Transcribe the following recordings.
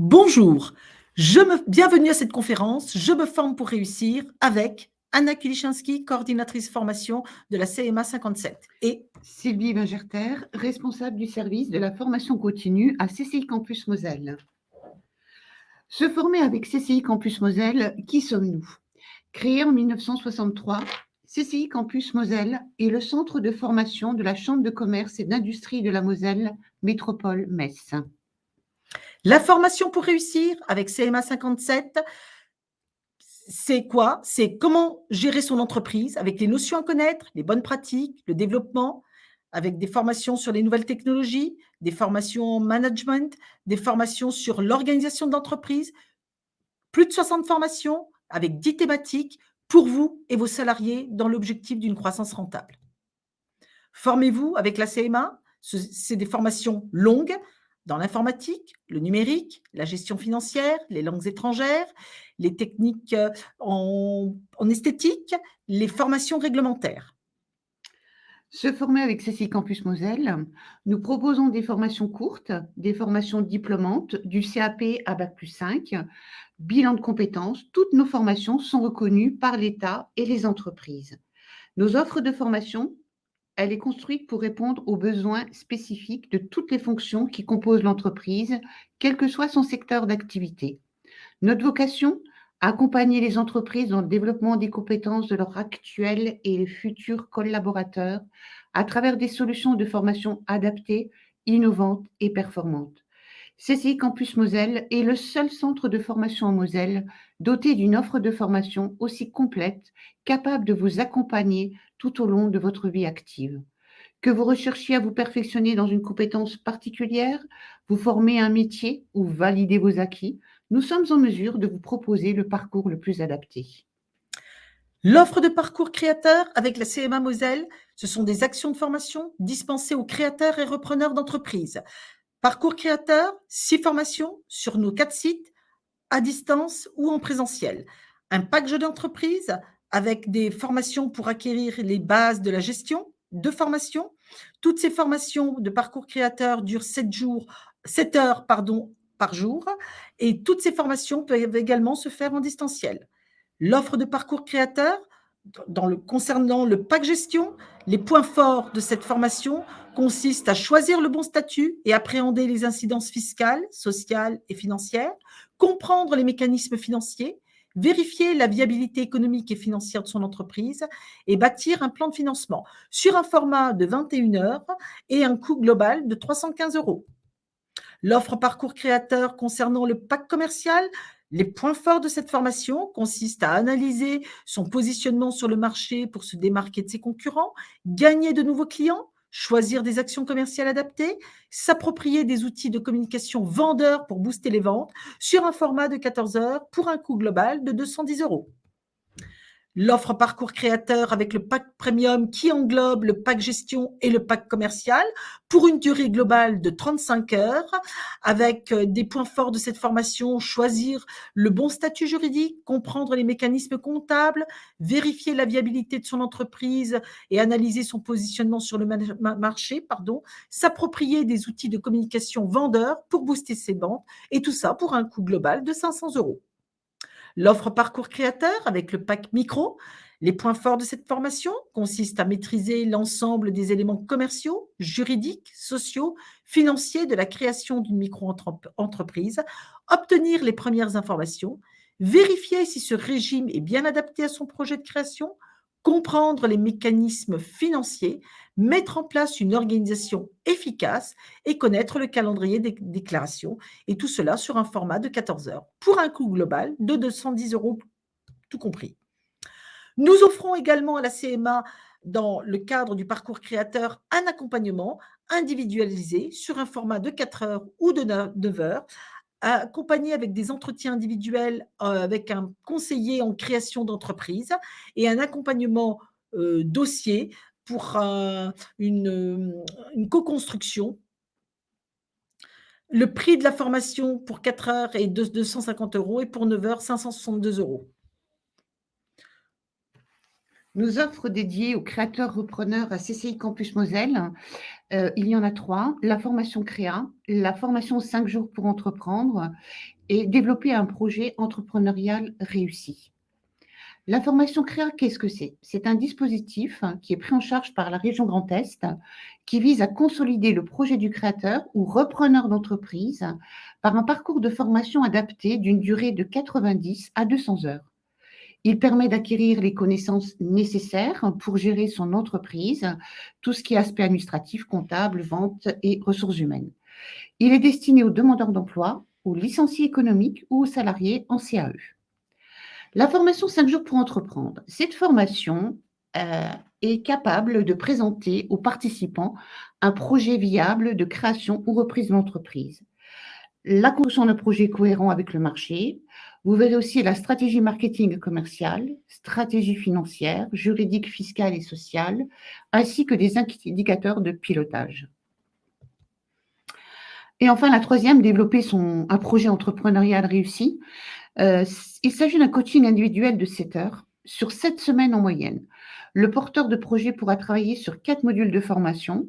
Bonjour, bienvenue à cette conférence. Je me forme pour réussir avec Anna Kulichinski, coordinatrice formation de la CMA 57. Et Sylvie Wingerter, responsable du service de la formation continue à CCI Campus Moselle. Se former avec CCI Campus Moselle, qui sommes-nous? Créé en 1963, CCI Campus Moselle est le centre de formation de la Chambre de commerce et d'industrie de la Moselle, Métropole Metz. La formation pour réussir avec CMA 57, c'est quoi? C'est comment gérer son entreprise avec les notions à connaître, les bonnes pratiques, le développement, avec des formations sur les nouvelles technologies, des formations en management, des formations sur l'organisation d'entreprise, plus de 60 formations avec 10 thématiques pour vous et vos salariés dans l'objectif d'une croissance rentable. Formez-vous avec la CMA, c'est des formations longues dans l'informatique, le numérique, la gestion financière, les langues étrangères, les techniques en esthétique, les formations réglementaires. Se former avec CCI Campus Moselle, nous proposons des formations courtes, des formations diplômantes, du CAP à Bac+5, bilan de compétences. Toutes nos formations sont reconnues par l'État et les entreprises. Nos offres de formation, elle est construite pour répondre aux besoins spécifiques de toutes les fonctions qui composent l'entreprise, quel que soit son secteur d'activité. Notre vocation, accompagner les entreprises dans le développement des compétences de leurs actuels et futurs collaborateurs à travers des solutions de formation adaptées, innovantes et performantes. CCI Campus Moselle est le seul centre de formation en Moselle doté d'une offre de formation aussi complète, capable de vous accompagner tout au long de votre vie active. Que vous recherchiez à vous perfectionner dans une compétence particulière, vous former à un métier ou valider vos acquis, nous sommes en mesure de vous proposer le parcours le plus adapté. L'offre de parcours créateur avec la CMA Moselle, ce sont des actions de formation dispensées aux créateurs et repreneurs d'entreprises. Parcours créateur, 6 formations sur nos 4 sites, à distance ou en présentiel. Un pack jeu d'entreprise avec des formations pour acquérir les bases de la gestion, 2 formations. Toutes ces formations de parcours créateur durent 7 heures par jour, et toutes ces formations peuvent également se faire en distanciel. L'offre de parcours créateur, concernant le pack gestion, les points forts de cette formation consistent à choisir le bon statut et appréhender les incidences fiscales, sociales et financières, comprendre les mécanismes financiers, vérifier la viabilité économique et financière de son entreprise et bâtir un plan de financement sur un format de 21 heures et un coût global de 315 €. L'offre parcours créateur concernant le pack commercial, les points forts de cette formation consistent à analyser son positionnement sur le marché pour se démarquer de ses concurrents, gagner de nouveaux clients, choisir des actions commerciales adaptées, s'approprier des outils de communication vendeurs pour booster les ventes sur un format de 14 heures pour un coût global de 210 €. L'offre parcours créateur avec le pack premium qui englobe le pack gestion et le pack commercial pour une durée globale de 35 heures avec des points forts de cette formation, choisir le bon statut juridique, comprendre les mécanismes comptables, vérifier la viabilité de son entreprise et analyser son positionnement sur le marché, s'approprier des outils de communication vendeurs pour booster ses ventes et tout ça pour un coût global de 500 €. L'offre parcours créateur avec le pack micro. Les points forts de cette formation consistent à maîtriser l'ensemble des éléments commerciaux, juridiques, sociaux, financiers de la création d'une micro-entreprise, obtenir les premières informations, vérifier si ce régime est bien adapté à son projet de création, comprendre les mécanismes financiers, mettre en place une organisation efficace et connaître le calendrier des déclarations, et tout cela sur un format de 14 heures, pour un coût global de 210 € tout compris. Nous offrons également à la CMA, dans le cadre du parcours créateur, un accompagnement individualisé sur un format de 4 heures ou de 9 heures, accompagné avec des entretiens individuels avec un conseiller en création d'entreprise et un accompagnement dossier pour une co-construction. Le prix de la formation pour 4 heures est de 250 € et pour 9 heures, 562 €. Nos offres dédiées aux créateurs-repreneurs à CCI Campus Moselle, il y en a 3. La formation créa, la formation 5 jours pour entreprendre et développer un projet entrepreneurial réussi. La formation créa, qu'est-ce que c'est? C'est un dispositif qui est pris en charge par la région Grand Est qui vise à consolider le projet du créateur ou repreneur d'entreprise par un parcours de formation adapté d'une durée de 90 à 200 heures. Il permet d'acquérir les connaissances nécessaires pour gérer son entreprise, tout ce qui est aspect administratif, comptable, vente et ressources humaines. Il est destiné aux demandeurs d'emploi, aux licenciés économiques ou aux salariés en CAE. La formation 5 jours pour entreprendre. Cette formation est capable de présenter aux participants un projet viable de création ou reprise d'entreprise. La construction d'un projet cohérent avec le marché. Vous verrez aussi la stratégie marketing et commerciale, stratégie financière, juridique, fiscale et sociale, ainsi que des indicateurs de pilotage. Et enfin, la troisième, développer un projet entrepreneurial réussi. Il s'agit d'un coaching individuel de 7 heures sur 7 semaines en moyenne. Le porteur de projet pourra travailler sur 4 modules de formation,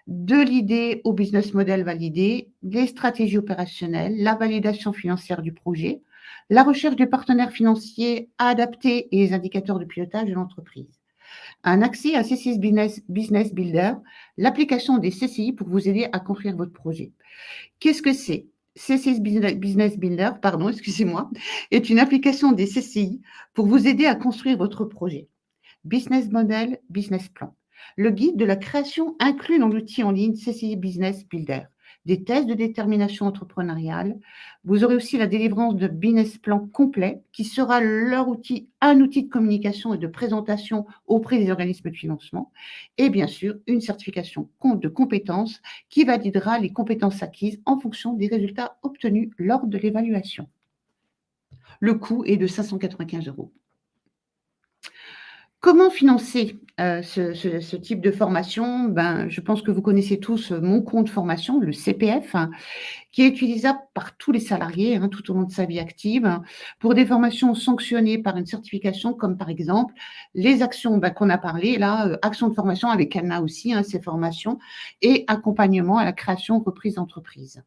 de l'idée au business model validé, les stratégies opérationnelles, la validation financière du projet, la recherche des partenaires financiers adaptés et les indicateurs de pilotage de l'entreprise. Un accès à CCI Business Builder, l'application des CCI pour vous aider à construire votre projet. Qu'est-ce que c'est? CCI Business Builder, excusez-moi, est une application des CCI pour vous aider à construire votre projet. Business Model, Business Plan. Le guide de la création inclut dans l'outil en ligne CCI Business Builder des tests de détermination entrepreneuriale. Vous aurez aussi la délivrance de business plan complet qui sera un outil de communication et de présentation auprès des organismes de financement. Et bien sûr, une certification de compétences qui validera les compétences acquises en fonction des résultats obtenus lors de l'évaluation. Le coût est de 595 €. Comment financer ce type de formation? Je pense que vous connaissez tous mon compte formation, le CPF, qui est utilisable par tous les salariés tout au long de sa vie active pour des formations sanctionnées par une certification, comme par exemple les actions qu'on a parlé, là, actions de formation avec Anna aussi, ces formations, et accompagnement à la création reprise d'entreprise.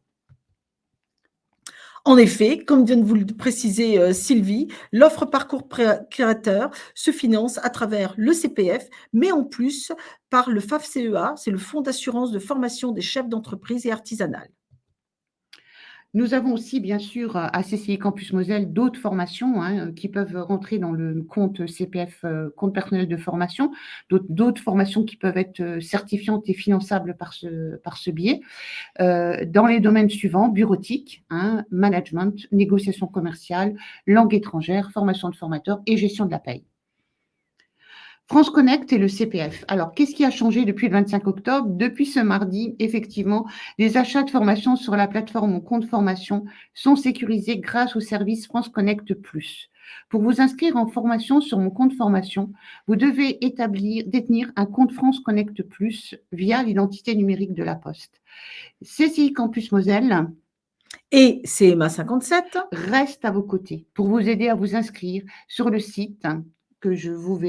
En effet, comme vient de vous le préciser Sylvie, l'offre parcours créateur se finance à travers le CPF, mais en plus par le FAFCEA, c'est le Fonds d'assurance de formation des chefs d'entreprise et artisanales. Nous avons aussi, bien sûr, à CCI Campus Moselle, d'autres formations qui peuvent rentrer dans le compte CPF, compte personnel de formation, d'autres formations qui peuvent être certifiantes et finançables par ce biais, dans les domaines suivants: bureautique, management, négociation commerciale, langue étrangère, formation de formateurs et gestion de la paye. France Connect et le CPF. Alors, qu'est-ce qui a changé depuis le 25 octobre? Depuis ce mardi, effectivement, les achats de formation sur la plateforme Mon compte formation sont sécurisés grâce au service France Connect Plus. Pour vous inscrire en formation sur Mon compte formation, vous devez détenir un compte France Connect Plus via l'identité numérique de la Poste. CCI Campus Moselle et CMA 57 reste à vos côtés pour vous aider à vous inscrire sur le site que vous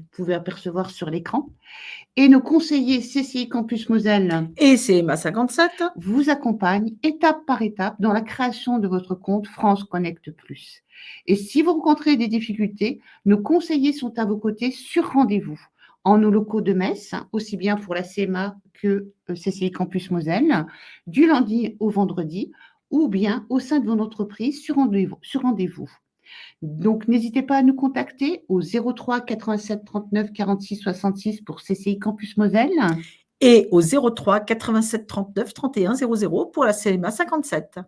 pouvez apercevoir sur l'écran. Et nos conseillers CCI Campus Moselle et CMA 57 vous accompagnent étape par étape dans la création de votre compte France Connect Plus. Et si vous rencontrez des difficultés, nos conseillers sont à vos côtés sur rendez-vous en nos locaux de Metz, aussi bien pour la CMA que CCI Campus Moselle, du lundi au vendredi, ou bien au sein de votre entreprise sur rendez-vous. Donc, n'hésitez pas à nous contacter au 03 87 39 46 66 pour CCI Campus Moselle et au 03 87 39 31 00 pour la CMA 57.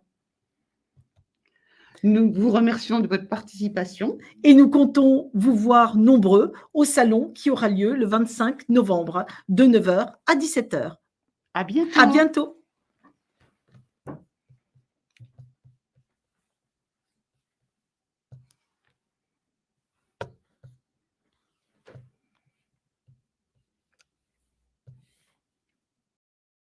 Nous vous remercions de votre participation. Et nous comptons vous voir nombreux au salon qui aura lieu le 25 novembre de 9 h à 17 h. À bientôt. À bientôt.